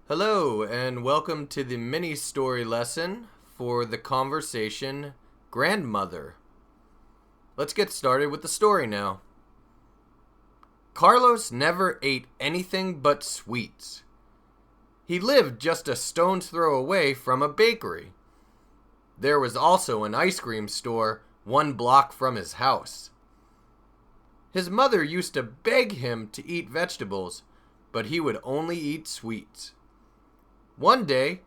Hello, and welcome to the mini story lesson for the conversation Grandmother. Let's get started with the story now. Carlos never ate anything but sweets. He lived just a stone's throw away from a bakery. There was also an ice cream store 1 block from his house. His mother used to beg him to eat vegetables, but he would only eat sweets. One day,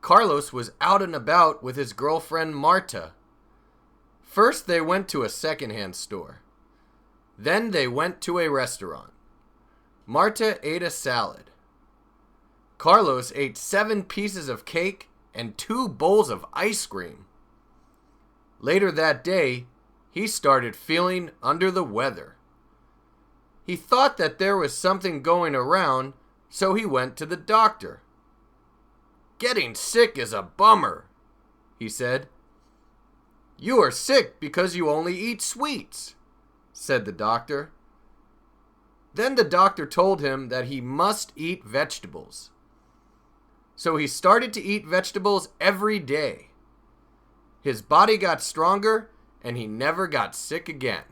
Carlos was out and about with his girlfriend Marta. First, they went to a secondhand store. Then they went to a restaurant. Marta ate a salad. Carlos ate 7 pieces of cake and 2 bowls of ice cream. Later that day, he started feeling under the weather. He thought that there was something going around, so he went to the doctor. "Getting sick is a bummer," he said. "You are sick because you only eat sweets," said the doctor. Then the doctor told him that he must eat vegetables. So he started to eat vegetables every day. His body got stronger and he never got sick again.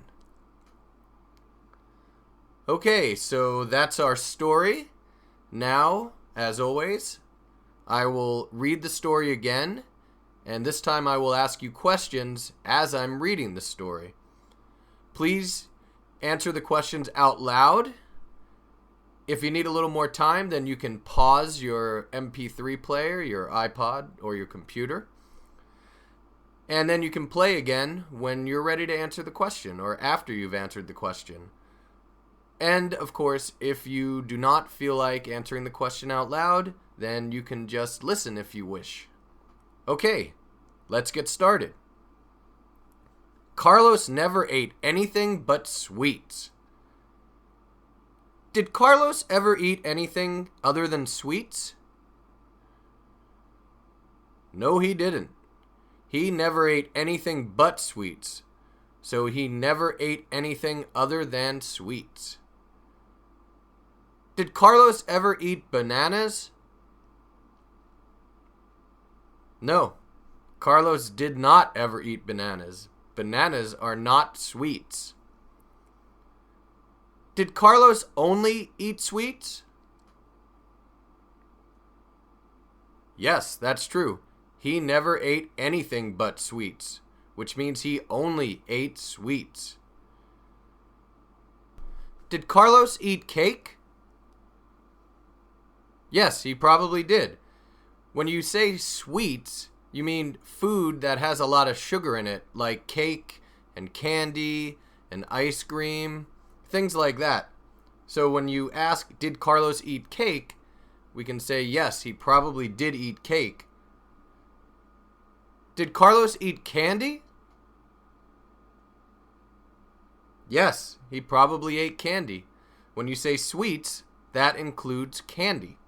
Okay, so that's our story. Now, as always, I will read the story again, and this time I will ask you questions as I'm reading the story. Please answer the questions out loud. If you need a little more time, then you can pause your MP3 player, your iPod, or your computer. And then you can play again when you're ready to answer the question or after you've answered the question. And, of course, if you do not feel like answering the question out loud, then you can just listen if you wish. Okay, let's get started. Carlos never ate anything but sweets. Did Carlos ever eat anything other than sweets? No, he didn't. He never ate anything but sweets, so he never ate anything other than sweets. Did Carlos ever eat bananas? No, Carlos did not ever eat bananas. Bananas are not sweets. Did Carlos only eat sweets? Yes, that's true. He never ate anything but sweets, which means he only ate sweets. Did Carlos eat cake? Yes, he probably did. When you say sweets, you mean food that has a lot of sugar in it, like cake and candy and ice cream, things like that. So when you ask, did Carlos eat cake, we can say, yes, he probably did eat cake. Did Carlos eat candy? Yes, he probably ate candy. When you say sweets, that includes candy.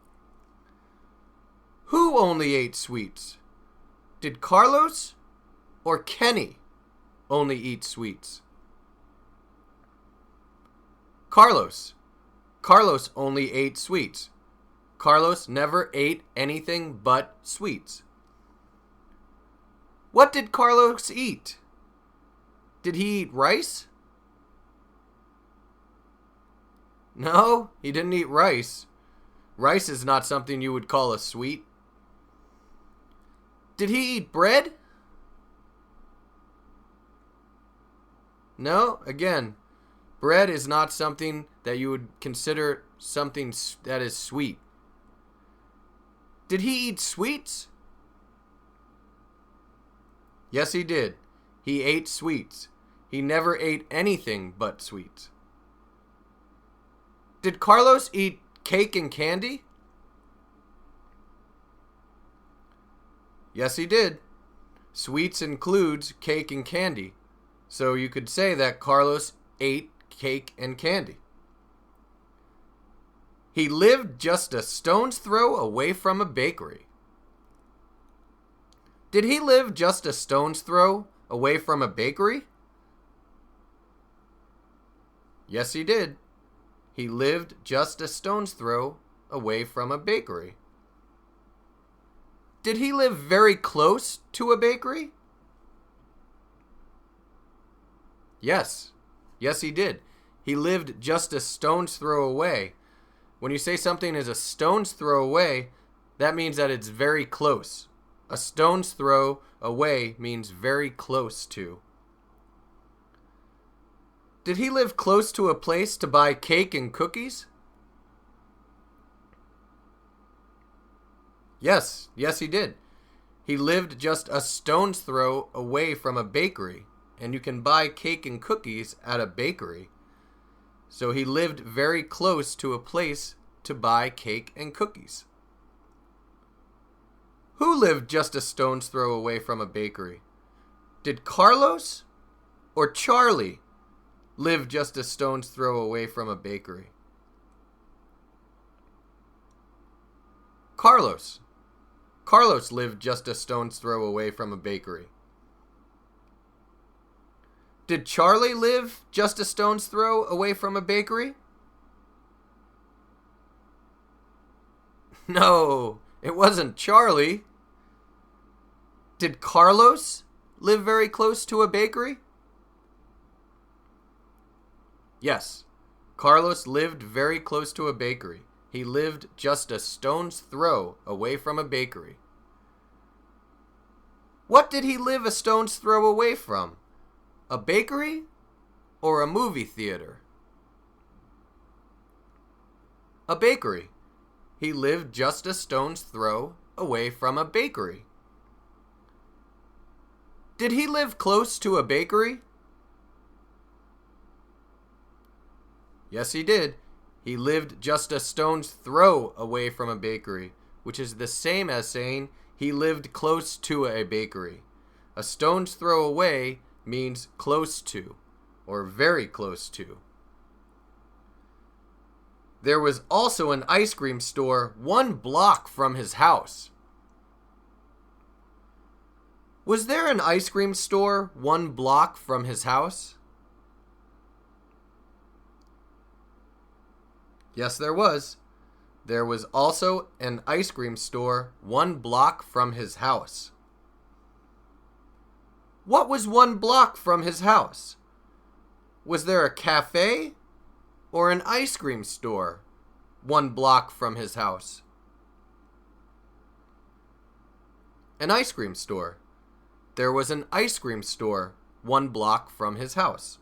Who only ate sweets? Did Carlos or Kenny only eat sweets? Carlos. Carlos only ate sweets. Carlos never ate anything but sweets. What did Carlos eat? Did he eat rice? No, he didn't eat rice. Rice is not something you would call a sweet. Did he eat bread? No, again, bread is not something that you would consider something that is sweet. Did he eat sweets? Yes, he did. He ate sweets. He never ate anything but sweets. Did Carlos eat cake and candy? Yes, he did. Sweets includes cake and candy. So you could say that Carlos ate cake and candy. He lived just a stone's throw away from a bakery. Did he live just a stone's throw away from a bakery? Yes, he did. He lived just a stone's throw away from a bakery. Did he live very close to a bakery? Yes. Yes, he did. He lived just a stone's throw away. When you say something is a stone's throw away, that means that it's very close. A stone's throw away means very close to. Did he live close to a place to buy cake and cookies? Yes, he did. He lived just a stone's throw away from a bakery, and you can buy cake and cookies at a bakery. So he lived very close to a place to buy cake and cookies. Who lived just a stone's throw away from a bakery? Did Carlos or Charlie live just a stone's throw away from a bakery? Carlos. Carlos lived just a stone's throw away from a bakery. Did Charlie live just a stone's throw away from a bakery? No, it wasn't Charlie. Did Carlos live very close to a bakery? Yes, Carlos lived very close to a bakery. He lived just a stone's throw away from a bakery. What did he live a stone's throw away from? A bakery or a movie theater? A bakery. He lived just a stone's throw away from a bakery. Did he live close to a bakery? Yes, he did. He lived just a stone's throw away from a bakery, which is the same as saying he lived close to a bakery. A stone's throw away means close to, or very close to. There was also an ice cream store 1 block from his house. Was there an ice cream store 1 block from his house? Yes, there was. There was also an ice cream store 1 block from his house. What was 1 block from his house? Was there a cafe or an ice cream store 1 block from his house? An ice cream store. There was an ice cream store 1 block from his house.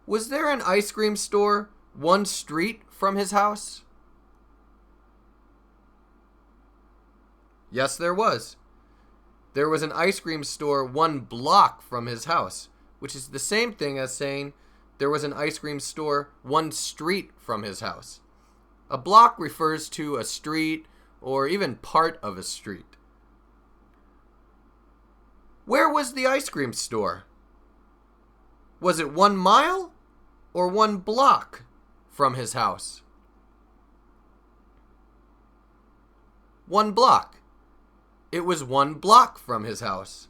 Was there an ice cream store 1 street from his house? Yes, there was. There was an ice cream store 1 block from his house, which is the same thing as saying there was an ice cream store 1 street from his house. A block refers to a street or even part of a street. Where was the ice cream store? Was it 1 mile or 1 block from his house? 1 block. It was 1 block from his house.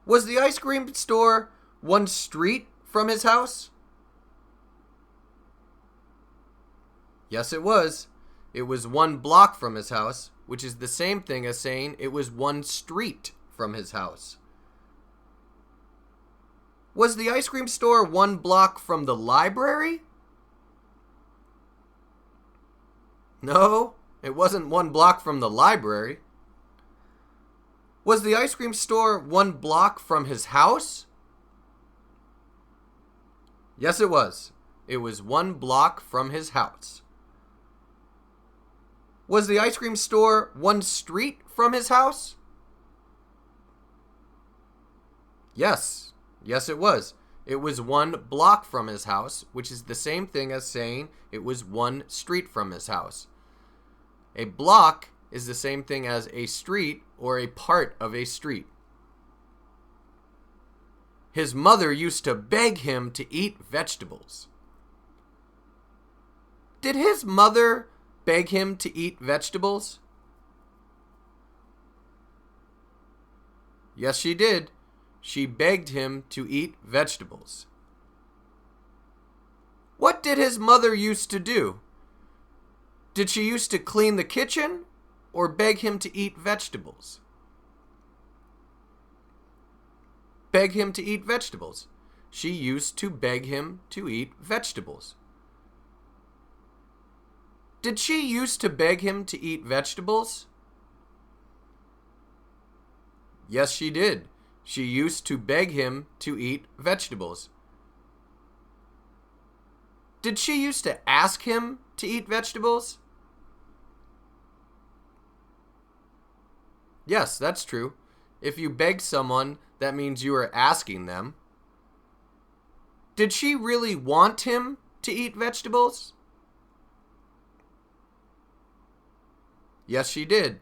Was the ice cream store 1 street from his house? Yes, it was. It was 1 block from his house, which is the same thing as saying it was 1 street from his house. Was the ice cream store 1 block from the library? No, it wasn't 1 block from the library. Was the ice cream store 1 block from his house? Yes, it was. It was 1 block from his house. Was the ice cream store 1 street from his house? Yes, it was. It was 1 block from his house, which is the same thing as saying it was 1 street from his house. A block is the same thing as a street or a part of a street. His mother used to beg him to eat vegetables. Did his mother beg him to eat vegetables? Yes, she did. She begged him to eat vegetables. What did his mother used to do? Did she used to clean the kitchen or beg him to eat vegetables? Beg him to eat vegetables. She used to beg him to eat vegetables. Did she used to beg him to eat vegetables? Yes, she did. She used to beg him to eat vegetables. Did she used to ask him to eat vegetables? Yes, that's true. If you beg someone, that means you are asking them. Did she really want him to eat vegetables? Yes, she did.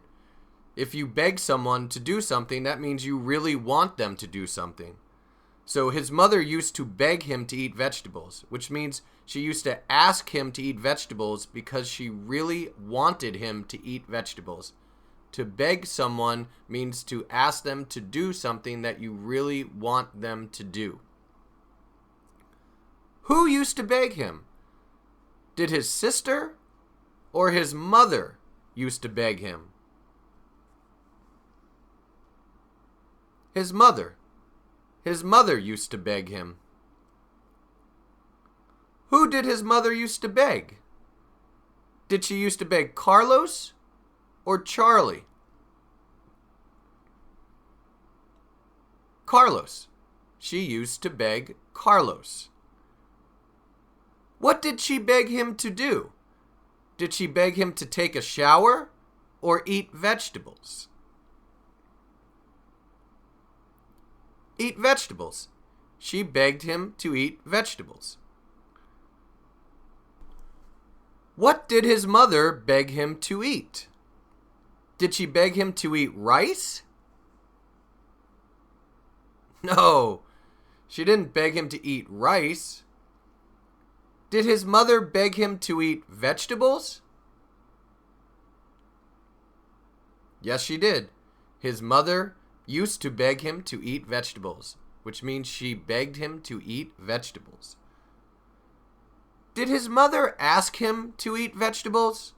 If you beg someone to do something, that means you really want them to do something. So his mother used to beg him to eat vegetables, which means she used to ask him to eat vegetables because she really wanted him to eat vegetables. To beg someone means to ask them to do something that you really want them to do. Who used to beg him? Did his sister or his mother used to beg him? His mother. His mother used to beg him. Who did his mother used to beg? Did she used to beg Carlos or Charlie? Carlos. She used to beg Carlos. What did she beg him to do? Did she beg him to take a shower or eat vegetables? Eat vegetables. She begged him to eat vegetables. What did his mother beg him to eat? Did she beg him to eat rice? No, she didn't beg him to eat rice. Did his mother beg him to eat vegetables? Yes, she did. His mother used to beg him to eat vegetables, which means she begged him to eat vegetables. Did his mother ask him to eat vegetables?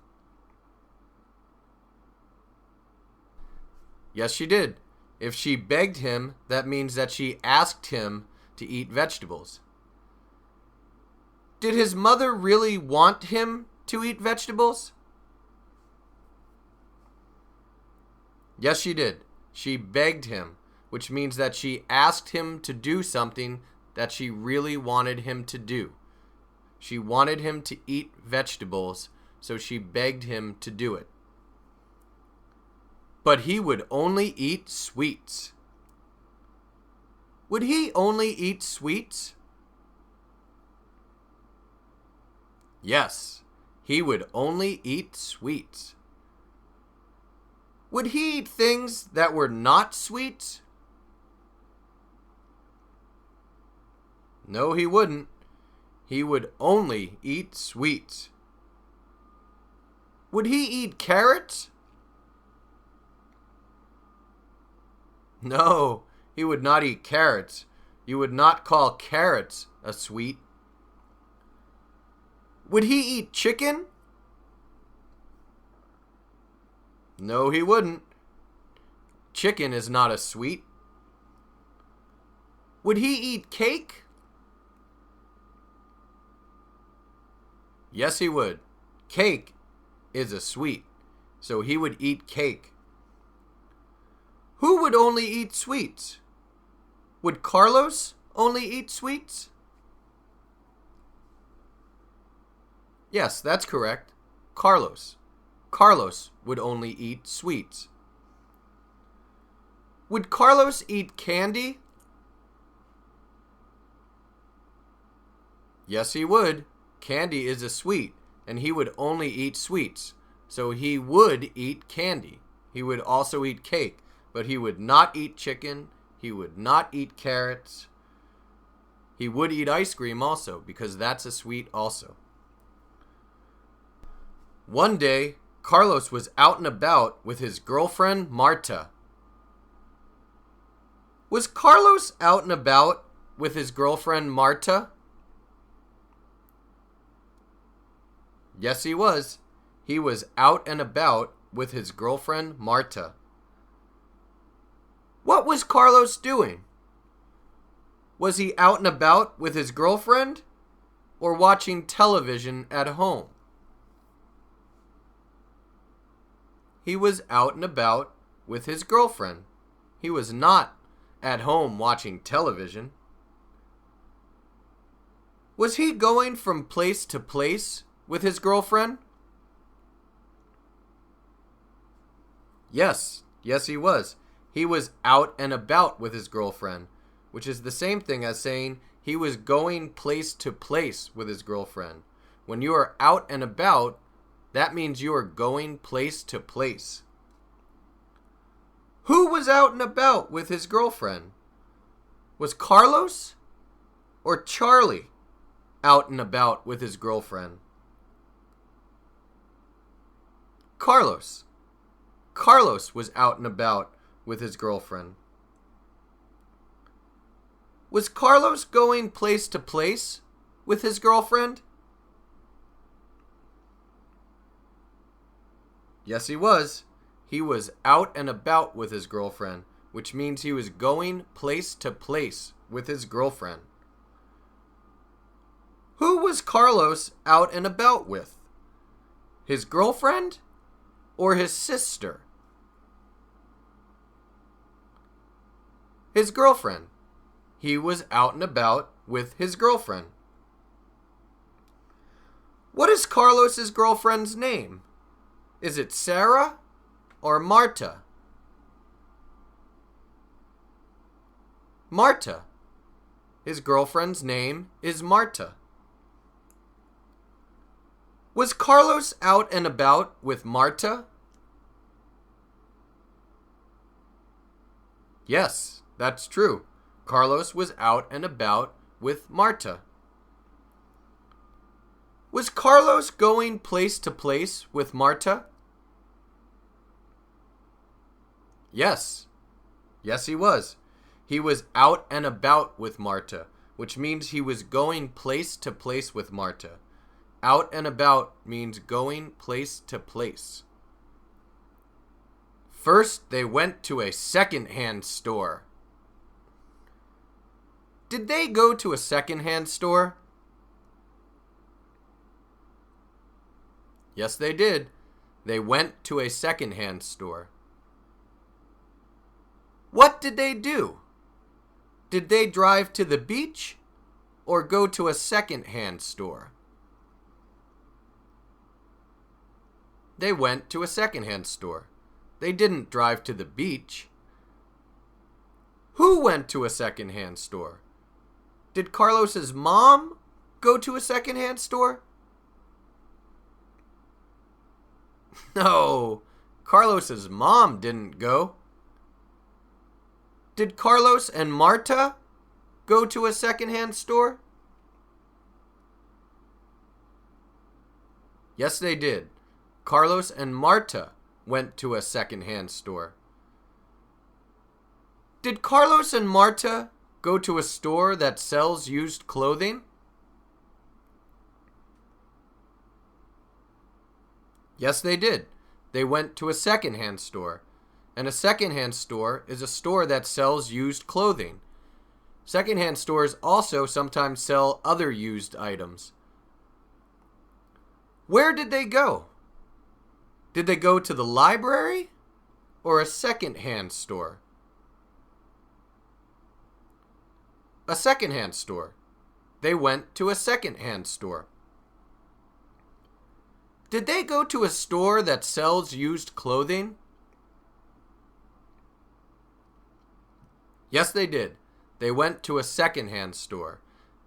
Yes, she did. If she begged him, that means that she asked him to eat vegetables. Did his mother really want him to eat vegetables? Yes, she did. She begged him, which means that she asked him to do something that she really wanted him to do. She wanted him to eat vegetables, so she begged him to do it. But he would only eat sweets. Would he only eat sweets? Yes, he would only eat sweets. Would he eat things that were not sweets? No, he wouldn't. He would only eat sweets. Would he eat carrots? No, he would not eat carrots. You would not call carrots a sweet. Would he eat chicken? No, he wouldn't. Chicken is not a sweet. Would he eat cake? Yes, he would. Cake is a sweet, so he would eat cake. Who would only eat sweets? Would Carlos only eat sweets? Yes, that's correct. Carlos. Carlos would only eat sweets. Would Carlos eat candy? Yes, he would. Candy is a sweet, and he would only eat sweets. So he would eat candy. He would also eat cake, but he would not eat chicken. He would not eat carrots. He would eat ice cream also, because that's a sweet also. One day, Carlos was out and about with his girlfriend, Marta. Was Carlos out and about with his girlfriend, Marta? Yes, he was. he was out and about with his girlfriend Marta. What was Carlos doing? Was he out and about with his girlfriend or watching television at home? He was out and about with his girlfriend. He was not at home watching television. Was he going from place to place with his girlfriend? Yes, he was. He was out and about with his girlfriend, which is the same thing as saying he was going place to place with his girlfriend. When you are out and about, that means you are going place to place. Who was out and about with his girlfriend? Was Carlos or Charlie out and about with his girlfriend? Carlos. Carlos was out and about with his girlfriend. Was Carlos going place to place with his girlfriend? Yes, he was. He was out and about with his girlfriend, which means he was going place to place with his girlfriend. Who was Carlos out and about with? His girlfriend or his sister? His girlfriend. He was out and about with his girlfriend. What is Carlos's girlfriend's name? Is it Sarah or Marta? Marta. His girlfriend's name is Marta. Was Carlos out and about with Marta? Yes, that's true. Carlos was out and about with Marta. Was Carlos going place to place with Marta? Yes, he was. He was out and about with Marta, which means he was going place to place with Marta. Out and about means going place to place. First, they went to a second-hand store. Did they go to a second-hand store? Yes, they did. They went to a second-hand store. What did they do? Did they drive to the beach or go to a second-hand store? They went to a second-hand store. They didn't drive to the beach. Who went to a second-hand store? Did Carlos's mom go to a second-hand store? No, Carlos's mom didn't go. Did Carlos and Marta go to a second-hand store? Yes, they did. Carlos and Marta went to a second-hand store. Did Carlos and Marta go to a store that sells used clothing? Yes, they did. They went to a second-hand store. And a second-hand store is a store that sells used clothing. Second-hand stores also sometimes sell other used items. Where did they go? Did they go to the library or a second-hand store? A second-hand store. They went to a second-hand store. Did they go to a store that sells used clothing? Yes, they did. They went to a second-hand store.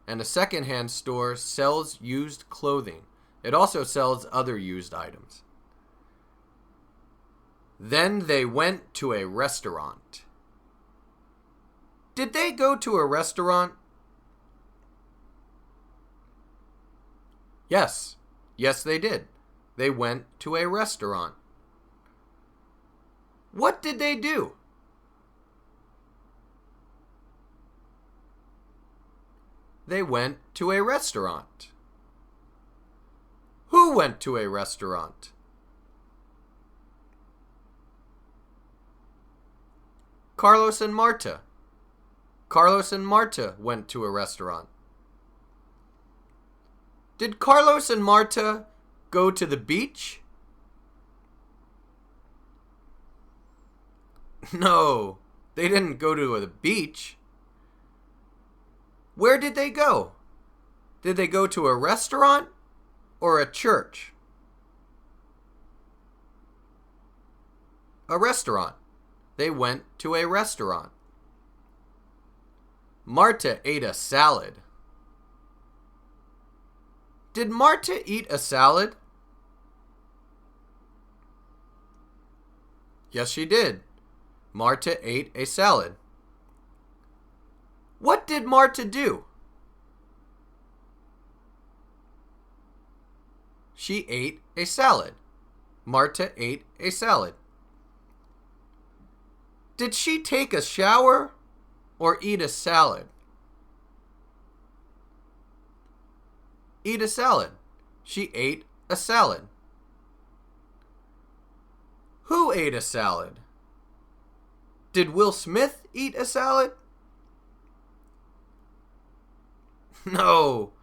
And a second-hand store sells used clothing. It also sells other used items. Then they went to a restaurant. Did they go to a restaurant? Yes, they did. They went to a restaurant. What did they do? They went to a restaurant. Who went to a restaurant? Carlos and Marta. Carlos and Marta went to a restaurant. Did Carlos and Marta go to the beach? No, they didn't go to the beach. Where did they go? Did they go to a restaurant or a church? A restaurant. They went to a restaurant. Marta ate a salad. Did Marta eat a salad? Yes, she did. Marta ate a salad. What did Marta do? She ate a salad. Marta ate a salad. Did she take a shower or eat a salad? Eat a salad. She ate a salad. Who ate a salad? Did Will Smith eat a salad? No,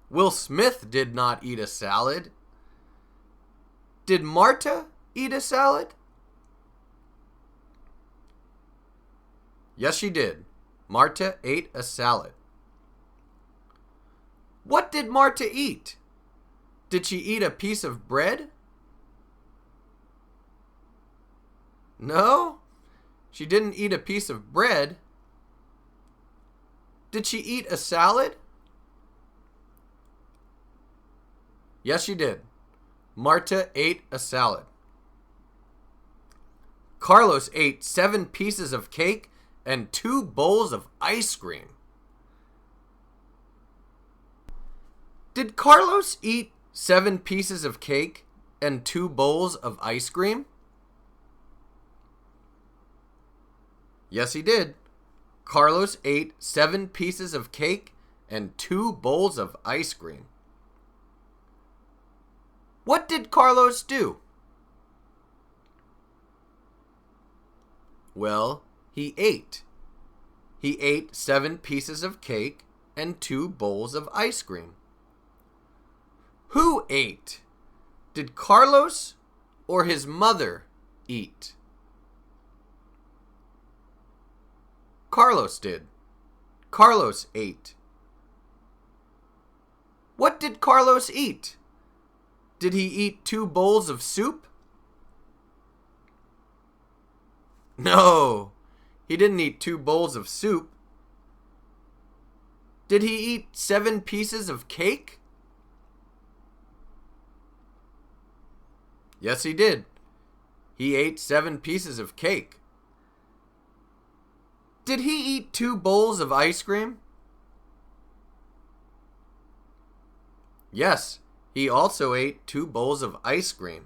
Will Smith did not eat a salad. Did Marta eat a salad? Yes, she did. Marta ate a salad. What did Marta eat? Did she eat a piece of bread? No, she didn't eat a piece of bread. Did she eat a salad? Yes, she did. Marta ate a salad. Carlos ate 7 pieces of cake and 2 bowls of ice cream. Did Carlos eat 7 pieces of cake and 2 bowls of ice cream? Yes, he did. Carlos ate 7 pieces of cake and 2 bowls of ice cream. What did Carlos do? Well, he ate. He ate 7 pieces of cake and 2 bowls of ice cream. Who ate? Did Carlos or his mother eat? Carlos did. Carlos ate. What did Carlos eat? Did he eat 2 bowls of soup? No, he didn't eat 2 bowls of soup. Did he eat 7 pieces of cake? Yes, he did. He ate 7 pieces of cake. Did he eat 2 bowls of ice cream? Yes, he also ate 2 bowls of ice cream.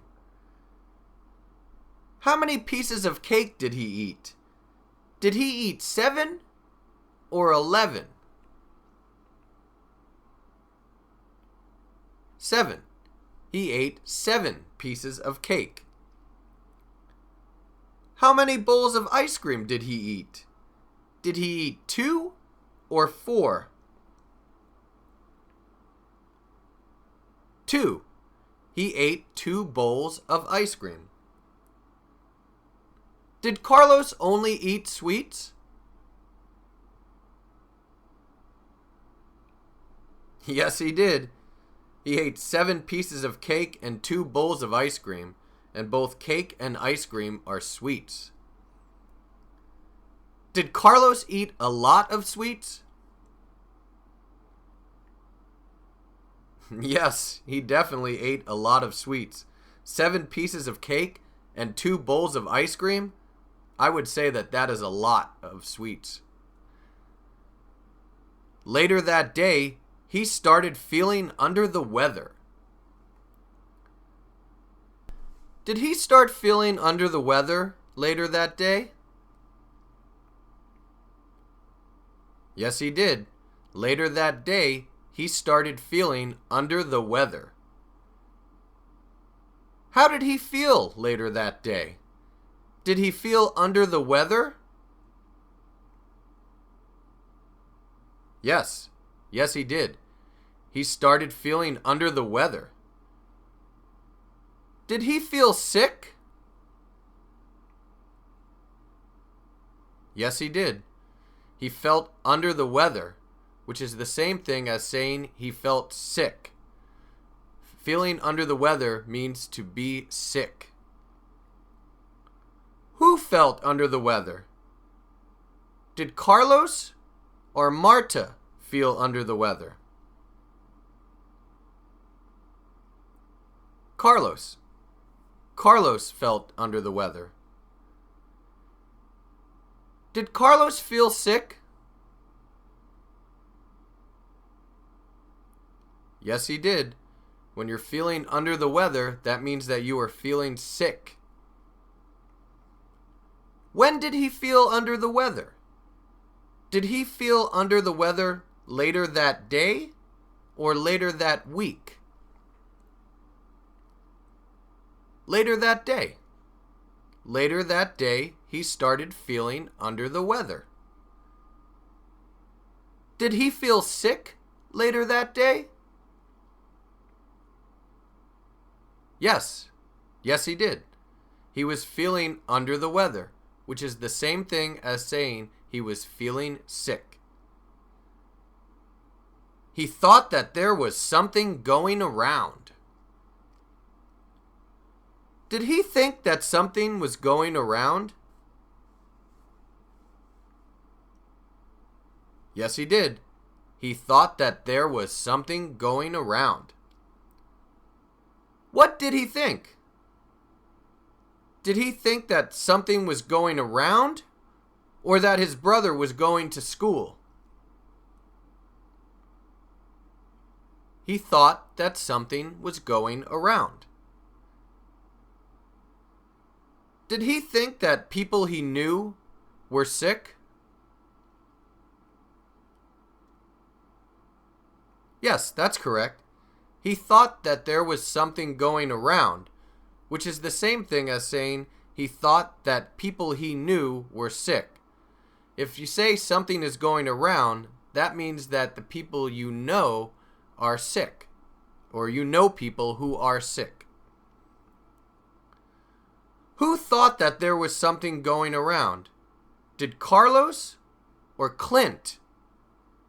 How many pieces of cake did he eat? Did he eat 7 or 11? 7. He ate 7 pieces of cake. How many bowls of ice cream did he eat? Did he eat 2 or 4? 2. He ate 2 bowls of ice cream. Did Carlos only eat sweets? Yes, he did. He ate 7 pieces of cake and 2 bowls of ice cream, and both cake and ice cream are sweets. Did Carlos eat a lot of sweets? Yes, he definitely ate a lot of sweets. 7 pieces of cake and 2 bowls of ice cream? I would say that is a lot of sweets. Later that day, he started feeling under the weather. Did he start feeling under the weather later that day? Yes, he did. Later that day, he started feeling under the weather. How did he feel later that day? Did he feel under the weather? Yes. Yes, he did. He started feeling under the weather. Did he feel sick? Yes, he did. He felt under the weather, which is the same thing as saying he felt sick. Feeling under the weather means to be sick. Who felt under the weather? Did Carlos or Marta feel under the weather? Carlos. Carlos felt under the weather. Did Carlos feel sick? Yes, he did. When you're feeling under the weather, that means that you are feeling sick. When did he feel under the weather? Did he feel under the weather later that day or later that week? Later that day. Later that day, he started feeling under the weather. Did he feel sick later that day? Yes. Yes, he did. He was feeling under the weather, which is the same thing as saying he was feeling sick. He thought that there was something going around. Did he think that something was going around? Yes, he did. He thought that there was something going around. What did he think? Did he think that something was going around or that his brother was going to school? He thought that something was going around. Did he think that people he knew were sick? Yes, that's correct. He thought that there was something going around, which is the same thing as saying he thought that people he knew were sick. If you say something is going around, that means that the people you know are sick, or you know people who are sick. Who thought that there was something going around? Did Carlos or Clint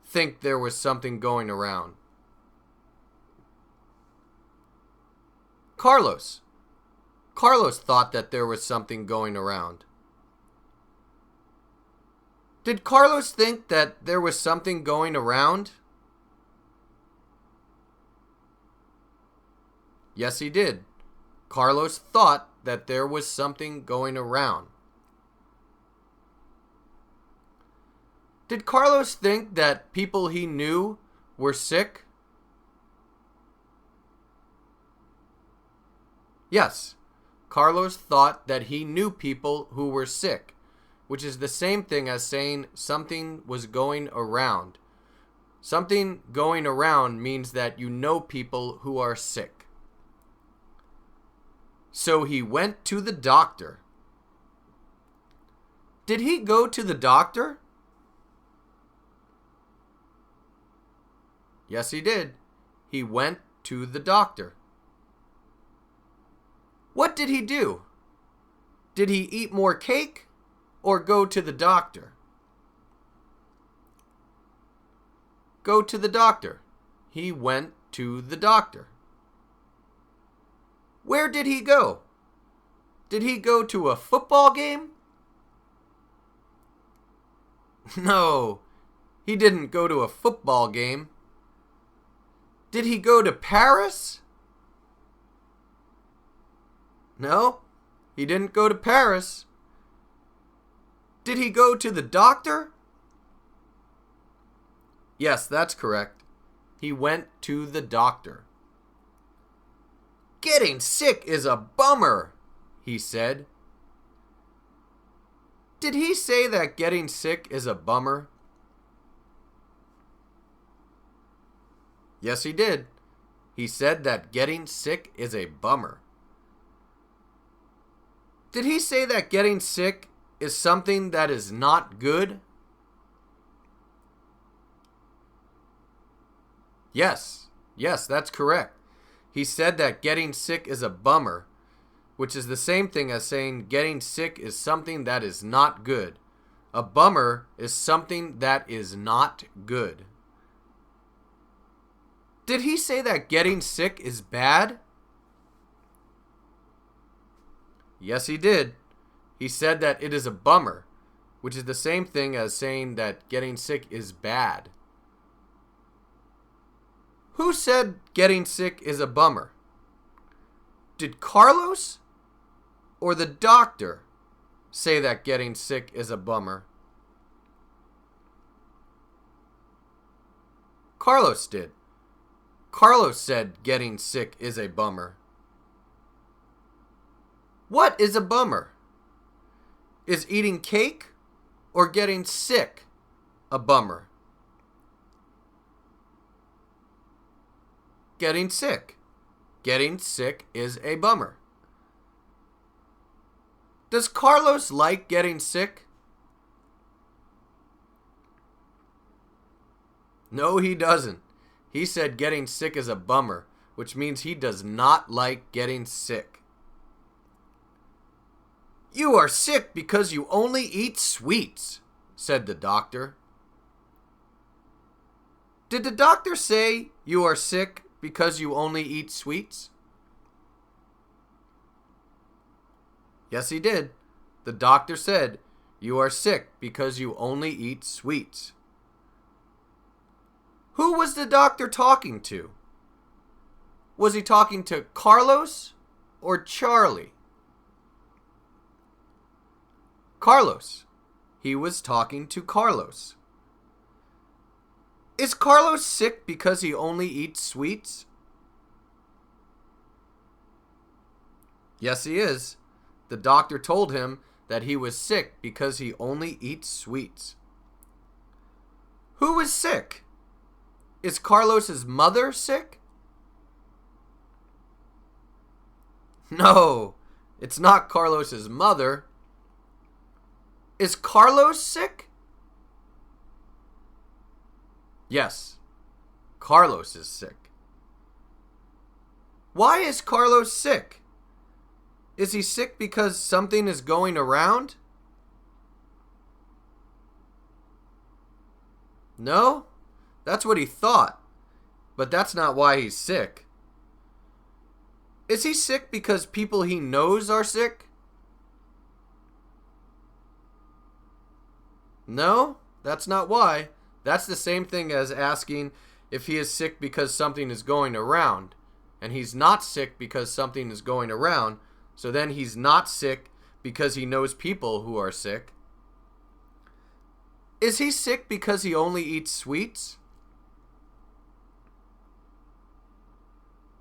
think there was something going around? Carlos. Carlos thought that there was something going around. Did Carlos think that there was something going around? Yes, he did. Carlos thought that there was something going around. Did Carlos think that people he knew were sick? Yes, Carlos thought that he knew people who were sick, which is the same thing as saying something was going around. Something going around means that you know people who are sick. So he went to the doctor. Did he go to the doctor? Yes, he did. He went to the doctor. What did he do? Did he eat more cake or go to the doctor? Go to the doctor. He went to the doctor. Where did he go? Did he go to a football game? No, he didn't go to a football game. Did he go to Paris? No, he didn't go to Paris. Did he go to the doctor? Yes, that's correct. He went to the doctor. Getting sick is a bummer, he said. Did he say that getting sick is a bummer? Yes, he did. He said that getting sick is a bummer. Did he say that getting sick is something that is not good? Yes, yes, that's correct. He said that getting sick is a bummer, which is the same thing as saying getting sick is something that is not good. A bummer is something that is not good. Did he say that getting sick is bad? Yes, he did. He said that it is a bummer, which is the same thing as saying that getting sick is bad. Who said getting sick is a bummer? Did Carlos or the doctor say that getting sick is a bummer? Carlos did. Carlos said getting sick is a bummer. What is a bummer? Is eating cake or getting sick a bummer? Getting sick. Getting sick is a bummer. Does Carlos like getting sick? No, he doesn't. He said getting sick is a bummer, which means he does not like getting sick. You are sick because you only eat sweets, said the doctor. Did the doctor say you are sick because you only eat sweets? Yes, he did. The doctor said you are sick because you only eat sweets. Who was the doctor talking to? Was he talking to Carlos or Charlie? Carlos. He was talking to Carlos. Is Carlos sick because he only eats sweets? Yes, he is. The doctor told him that he was sick because he only eats sweets. Who is sick? Is Carlos's mother sick? No, it's not Carlos's mother. Is Carlos sick? Yes, Carlos is sick. Why is Carlos sick? Is he sick because something is going around? No, that's what he thought, but that's not why he's sick. Is he sick because people he knows are sick? No, that's not why. That's the same thing as asking if he is sick because something is going around. And he's not sick because something is going around. So then he's not sick because he knows people who are sick. Is he sick because he only eats sweets?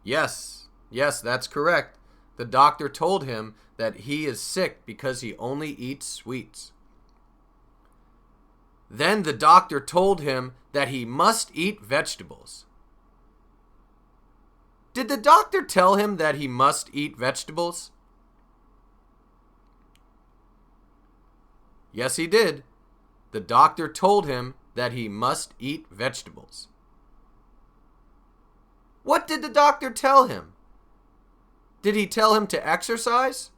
Yes, that's correct. The doctor told him that he is sick because he only eats sweets. Then the doctor told him that he must eat vegetables. Did the doctor tell him that he must eat vegetables? Yes, he did. The doctor told him that he must eat vegetables. What did the doctor tell him? Did he tell him to exercise?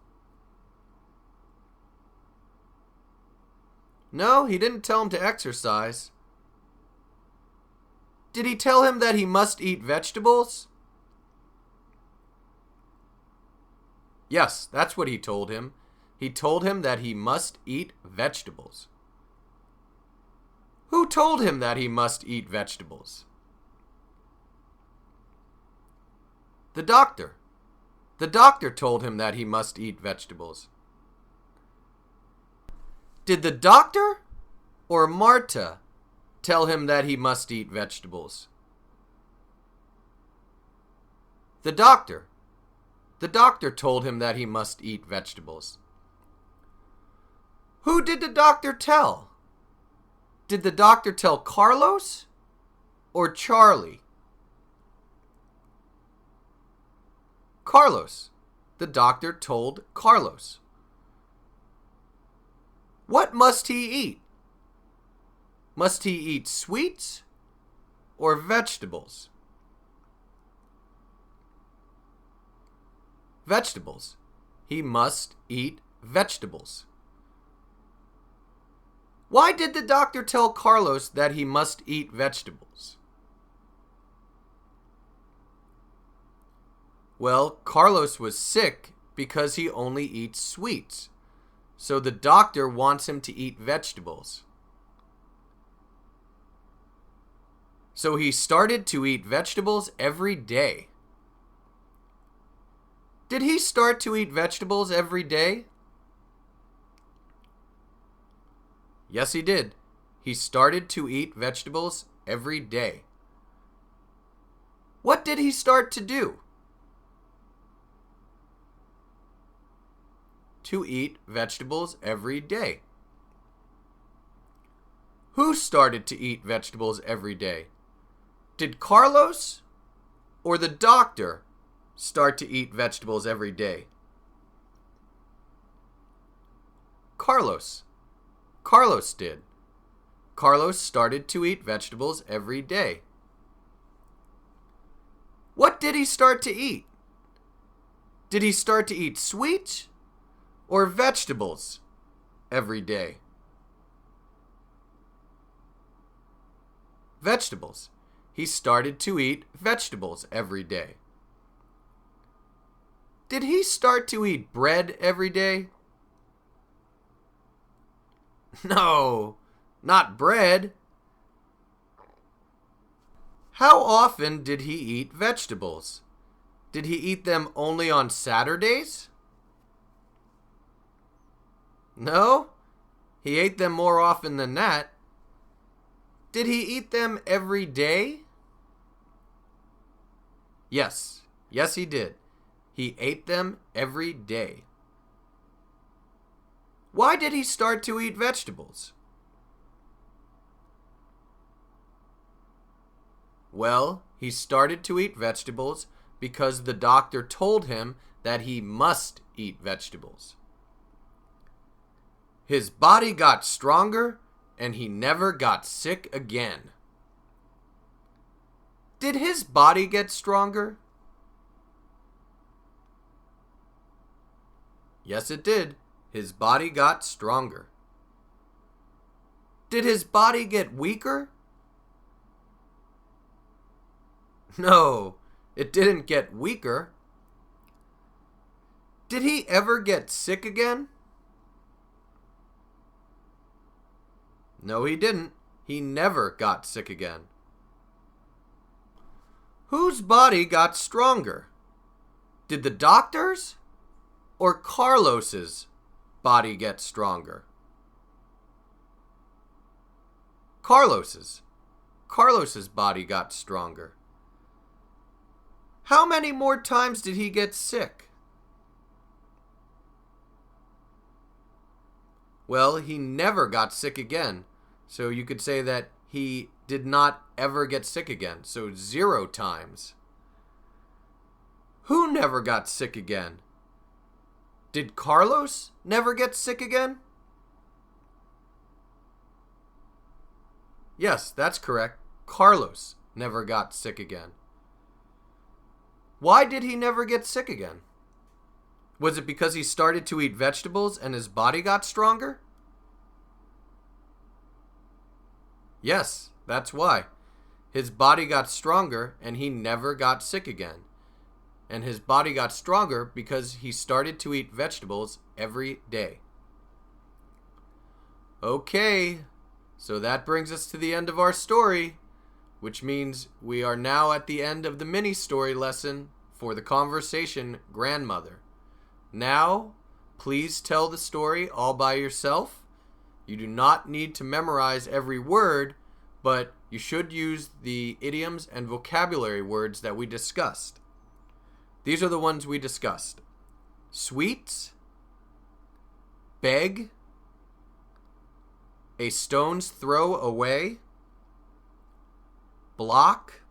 No, he didn't tell him to exercise. Did he tell him that he must eat vegetables? Yes, that's what he told him. He told him that he must eat vegetables. Who told him that he must eat vegetables? The doctor. The doctor told him that he must eat vegetables. Did the doctor or Marta tell him that he must eat vegetables? The doctor. The doctor told him that he must eat vegetables. Who did the doctor tell? Did the doctor tell Carlos or Charlie? Carlos. The doctor told Carlos. What must he eat? Must he eat sweets or vegetables? vegetables. He must eat vegetables. Why did the doctor tell Carlos that he must eat vegetables? Well, Carlos was sick because he only eats sweets. So the doctor wants him to eat vegetables. So he started to eat vegetables every day. Did he start to eat vegetables every day? Yes, he did. He started to eat vegetables every day. What did he start to do? To eat vegetables every day. Who started to eat vegetables every day? Did Carlos or the doctor start to eat vegetables every day? Carlos. Carlos did. Carlos started to eat vegetables every day. What did he start to eat? Did he start to eat sweets or vegetables every day? Vegetables. He started to eat vegetables every day. Did he start to eat bread every day? No, not bread. How often did he eat vegetables? Did he eat them only on Saturdays? No, he ate them more often than that. Did he eat them every day? Yes, he did. He ate them every day. Why did he start to eat vegetables? Well, he started to eat vegetables because the doctor told him that he must eat vegetables. His body got stronger and he never got sick again. Did his body get stronger? Yes, it did. His body got stronger. Did his body get weaker? No, it didn't get weaker. Did he ever get sick again? No, he didn't. He never got sick again. Whose body got stronger? Did the doctor's or Carlos's body get stronger? Carlos's. Carlos's body got stronger. How many more times did he get sick? Well, he never got sick again. So you could say that he did not ever get sick again. So 0 times. Who never got sick again? Did Carlos never get sick again? Yes, that's correct. Carlos never got sick again. Why did he never get sick again? Was it because he started to eat vegetables and his body got stronger? Yes, that's why. His body got stronger and he never got sick again. And his body got stronger because he started to eat vegetables every day. Okay, so that brings us to the end of our story, which means we are now at the end of the mini story lesson for the conversation grandmother. Now, please tell the story all by yourself. You do not need to memorize every word, but you should use the idioms and vocabulary words that we discussed. These are the ones we discussed. Sweets, beg, a stone's throw away, block,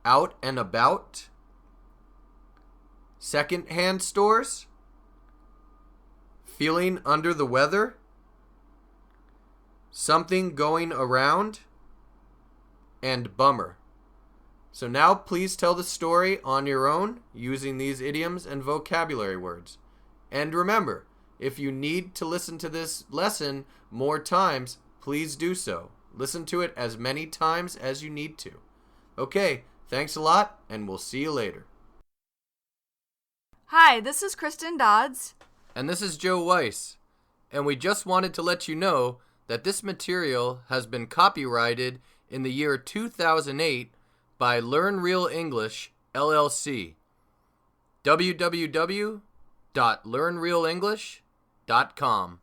out and about, second-hand stores, feeling under the weather, something going around, and bummer. So now please tell the story on your own using these idioms and vocabulary words. And remember, if you need to listen to this lesson more times, please do so. Listen to it as many times as you need to. Okay, thanks a lot, and we'll see you later. Hi, this is Kristen Dodds. And this is Joe Weiss. And we just wanted to let you know that this material has been copyrighted in the year 2008 by Learn Real English, LLC. www.learnrealenglish.com